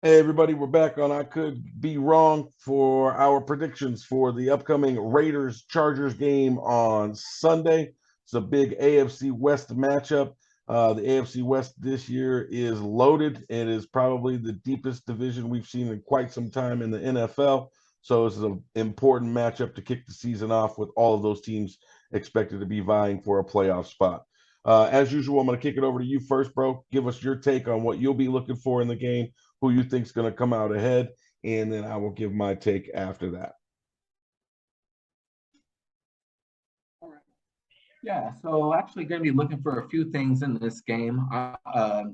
Hey everybody, we're back on I Could Be Wrong for our predictions for the upcoming Raiders Chargers game on Sunday. It's a big AFC West matchup. The AFC West this year is loaded. It is probably the deepest division we've seen in quite some time in the NFL. So this is an important matchup to kick the season off with all of those teams expected to be vying for a playoff spot. As usual, I'm going to kick it over to you first, bro. Give us your take on what you'll be looking for in the game, who you think's going to come out ahead, and then I will give my take after that. All right. Yeah, so actually going to be looking for a few things in this game.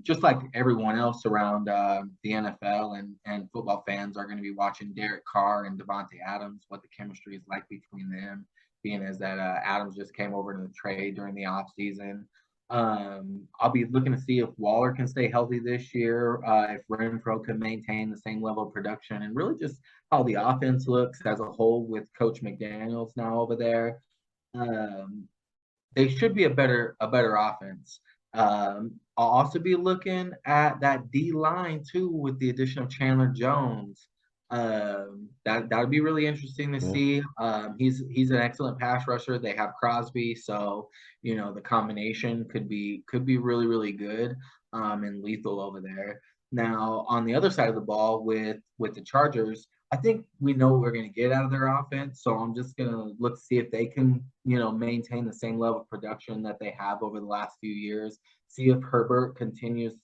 Just like everyone else around the NFL and football fans are going to be watching Derek Carr and Devontae Adams, what the chemistry is like between them, being as that Adams just came over to the trade during the offseason. I'll be looking to see if Waller can stay healthy this year, if Renfro can maintain the same level of production, and really just how the offense looks as a whole with Coach McDaniels now over there. Um, they should be a better offense. I'll also be looking at that D line too with the addition of Chandler Jones. That would be really interesting to Yeah. see. He's an excellent pass rusher. They have Crosby, so the combination could be really good and lethal over there. Now on the other side of the ball with the Chargers, I think we know what we're going to get out of their offense. So I'm just going to look to see if they can, maintain the same level of production that they have over the last few years. See if Herbert continues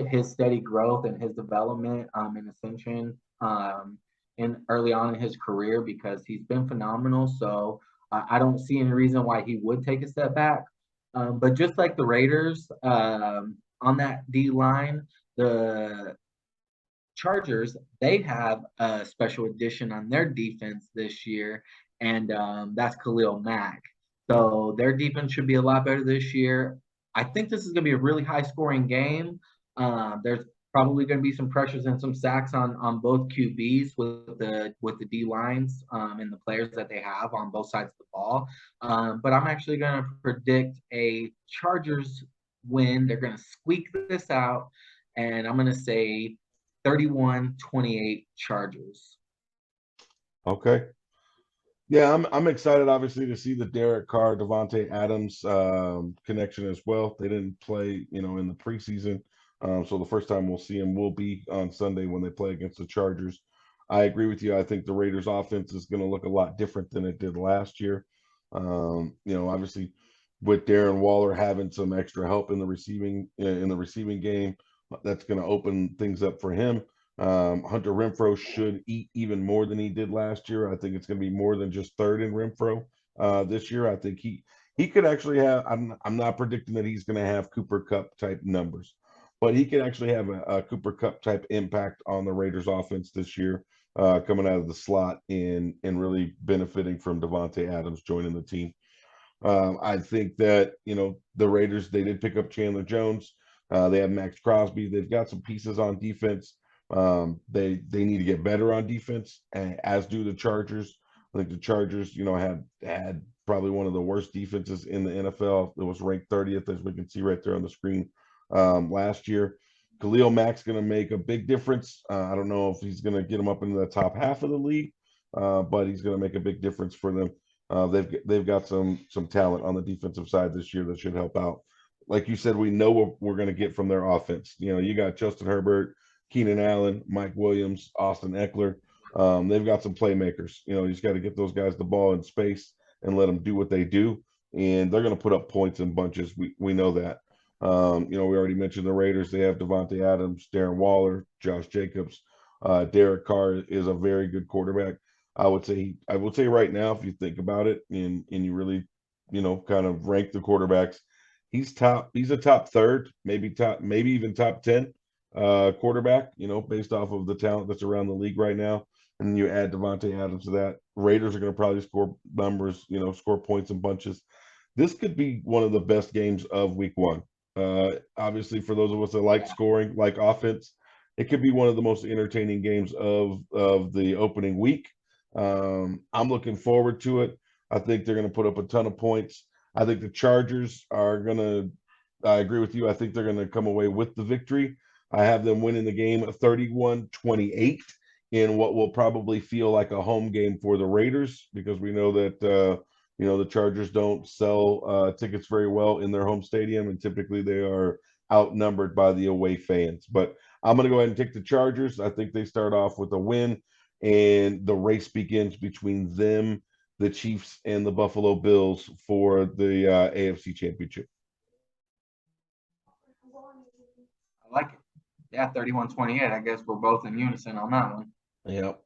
his steady growth and his development and ascension in early on in his career because he's been phenomenal. So I don't see any reason why he would take a step back. But just like the Raiders on that D line, the Chargers, they have a special edition on their defense this year, and that's Khalil Mack. So their defense should be a lot better this year. I think this is going to be a really high scoring game. There's probably going to be some pressures and some sacks on both QBs with the D lines and the players that they have on both sides of the ball. But I'm actually going to predict a Chargers win. They're going to squeak this out, and I'm going to say 31-28 Chargers. Okay. Yeah, I'm excited obviously to see the Derek Carr, Devontae Adams connection as well. They didn't play, in the preseason. So the first time we'll see them will be on Sunday when they play against the Chargers. I agree with you. I think the Raiders offense is going to look a lot different than it did last year. Obviously with Darren Waller having some extra help in the receiving game, that's going to open things up for him. Hunter Renfro should eat even more than he did last year. I think it's going to be more than just third in Renfro this year. I think he could actually have. I'm not predicting that he's going to have Cooper Cup type numbers, but he could actually have a Cooper Cup type impact on the Raiders offense this year, coming out of the slot and really benefiting from Devontae Adams joining the team. I think that the Raiders, they did pick up Chandler Jones. They have Max Crosby. They've got some pieces on defense. They need to get better on defense, as do the Chargers. I think the Chargers, had probably one of the worst defenses in the NFL. It was ranked 30th, as we can see right there on the screen, last year. Khalil Mack's going to make a big difference. I don't know if he's going to get them up into the top half of the league, but he's going to make a big difference for them. They've got some talent on the defensive side this year that should help out. Like you said, we know what we're going to get from their offense. You got Justin Herbert, Keenan Allen, Mike Williams, Austin Eckler. They've got some playmakers. You just got to get those guys the ball in space and let them do what they do, and they're going to put up points in bunches. We know that. We already mentioned the Raiders. They have Devontae Adams, Darren Waller, Josh Jacobs. Derek Carr is a very good quarterback. I would say right now, if you think about it and you really, kind of rank the quarterbacks, he's a top third, maybe even top 10 quarterback, based off of the talent that's around the league right now. And then you add Devontae Adams to that. Raiders are going to probably score numbers, score points in bunches. This could be one of the best games of week one. Obviously, for those of us that like Yeah. scoring, like offense, it could be one of the most entertaining games of the opening week. I'm looking forward to it. I think they're going to put up a ton of points. I think the Chargers are going to. I agree with you. I think they're going to come away with the victory. I have them winning the game 31-28 in what will probably feel like a home game for the Raiders, because we know that the Chargers don't sell tickets very well in their home stadium, and typically they are outnumbered by the away fans. But I'm going to go ahead and take the Chargers. I think they start off with a win, and the race begins between them, the Chiefs, and the Buffalo Bills for the AFC Championship. I like it. Yeah, 31-28. I guess we're both in unison on that one. Yep.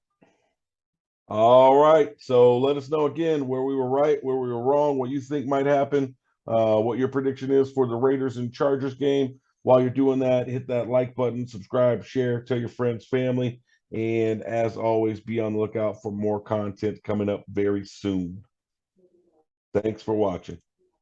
All right. So let us know again where we were right, where we were wrong, what you think might happen, what your prediction is for the Raiders and Chargers game. While you're doing that, hit that like button, subscribe, share, tell your friends, family. And as always, be on the lookout for more content coming up very soon. Thanks for watching.